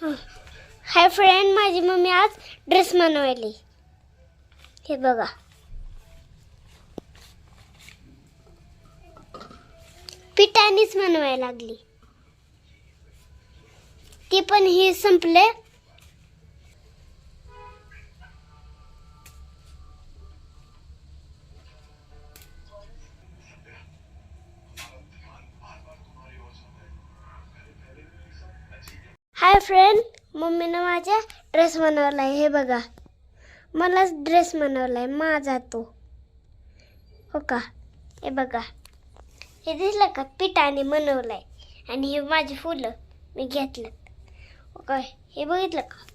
Hi friend, माझी mummy आज dress बनवायली. हे बघा, पिठानीच बनवायला लागली. ती पण हे संपले. हाय फ्रेंड, मम्मीनं माझ्या ड्रेस बनवलाय. हे बघा, मलाच ड्रेस बनवलाय माझा तो. हो का? हे बघा, हे दिसलं का? पिठाने बनवलाय. आणि हे माझी फुलं मी घेतलं. हो का? हे बघितलं का?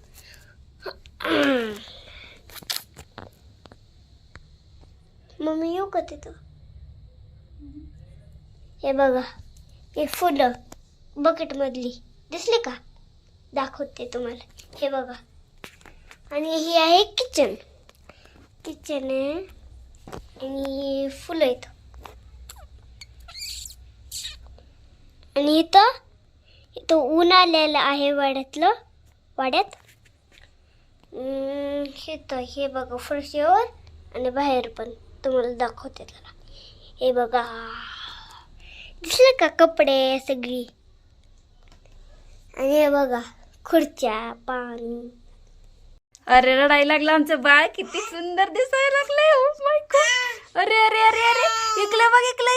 मम्मी येऊ का तिथं? हे बघा, हे फुलं बकेट मधली दिसली का? दाखवते तुम्हाला. हे बघा, आणि हे आहे किचन. किचन आहे आणि फुलं आहेत. आणि इथं ऊन आलेलं आहे वाड्यात. हे बघा फरशीवर आणि बाहेर पण तुम्हाला दाखवते त्याला. हे बघा, दिसलं का? कपडे सगळी. आणि हे बघा, खुर्च्या, पाणी. अरे रडायला लागलं आमचं बाळ. किती सुंदर दिसायला लागलंय. Oh my God. अरे अरे अरे अरे, इकलं बघ, इकलं.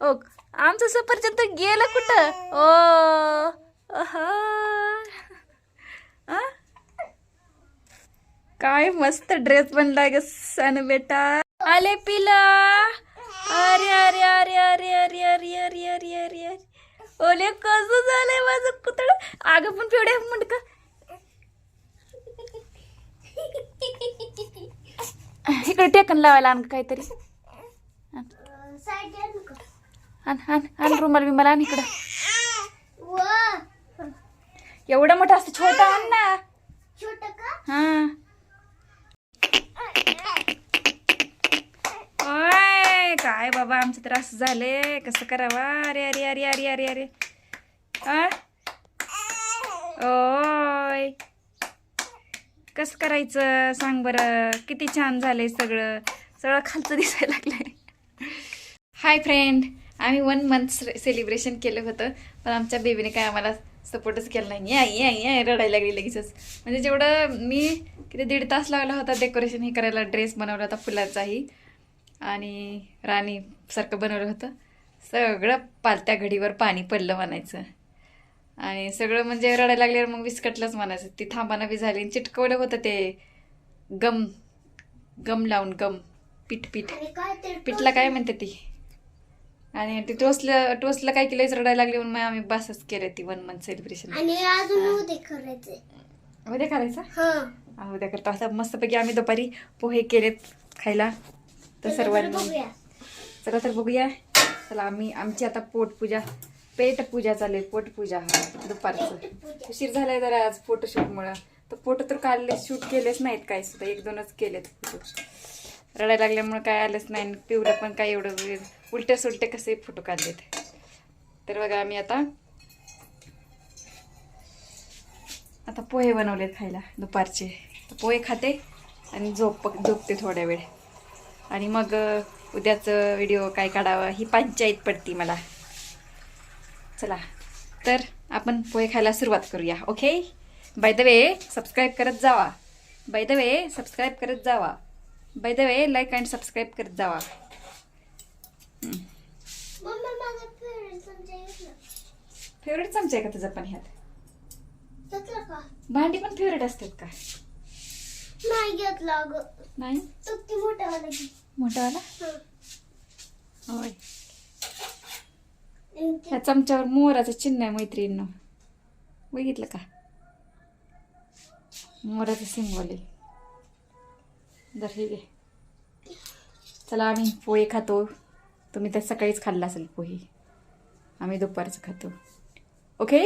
ओ, आमचं सफरचंद गेलं कुठं? ओ काय मस्त ड्रेस बनलाय ग सन बेटा. आले पिला. अरे अरे अरे अरे अरे अरे अरे अरे अरे अरे, ओले कसं झालंय माझं कुतळ. अगं पण पिवड्या मुंडका. इकडे टेकन लावायला आण काहीतरी. आण रुमाल बिमाल आण इकडं. एवढं मोठं असतं, छोटा आण ना. छोट का? हा, ओय काय बाबा, आमचं तर असं झालंय. कसं करावा? अरे अरे अरे अरे अरे अरे. ओय, कसं करायचं सांग बरं. किती छान झालंय सगळं खालचं दिसायला लागलंय. हाय फ्रेंड, आम्ही 1 मंथ सेलिब्रेशन केलं होतं, पण आमच्या बेबीने काय आम्हाला सपोर्टच केला नाही. या रडायला लागली लगेचच. म्हणजे जेवढं मी किती 1.5 तास लागला होता डेकोरेशन हे करायला. ड्रेस बनवला होता फुलाचाही आणि राणीसारखं बनवलं होतं. सगळं पालत्या घडीवर पाणी पडलं म्हणायचं. आणि सगळं म्हणजे रडायला लागल्यावर मग विस्कटलंच म्हणायचं. ती थांबाना बी झाली. चिटकवलं होतं ते गम लावून पीठला काय म्हणते ती. आणि ते टोस्टला काय केलंच रडायला लागले म्हणून आम्ही बसच केलं ती 1 मंथ सेलिब्रेशन. आणि अजून उद्या करायचं. उद्या करायचं? उद्या करतो. असं मस्तपैकी आम्ही दुपारी पोहे केलेत खायला. तर सर्वांनी चला तर बघूया. चला, आमची आता पेटपूजा चालू आहे. पोटपूजा दुपारचं. उशीर झालाय जरा आज फोटोशूटमुळं. तर फोटो तर काढले, शूट केलेच नाहीत काय सुद्धा. 1-2च केलेत फोटो. रडायला लागल्यामुळे काय आलंच नाही. पिवळं पण काय एवढं उलटे सुलटे कसे फोटो काढलेत. तर बघा, आम्ही आता पोहे बनवलेत खायला दुपारचे. तर पोहे खाते आणि झोपते थोड्या वेळ. आणि मग उद्याचं व्हिडिओ काय काढावं ही पंचायत पडती मला. चला तर आपण पोहे खायला सुरुवात करूया. Okay, by the way subscribe करत जावा. By the way like and subscribe करत जावा. फेवरेट चमचा आहे का तुझा पण ह्यात? भांडी पण फेवरेट असतात का? नाही घेतला अगं. नाही, मोठावाला. होय, ह्या चमच्यावर मोराचं चिन्ह आहे मैत्रिणींनो. बघितलं का? मोराचं सिंबल आहे. जर हे घे. चला, आम्ही पोहे खातो. तुम्ही तर सकाळीच खाल्ला असेल पोहे. आम्ही दुपारचं खातो. ओके.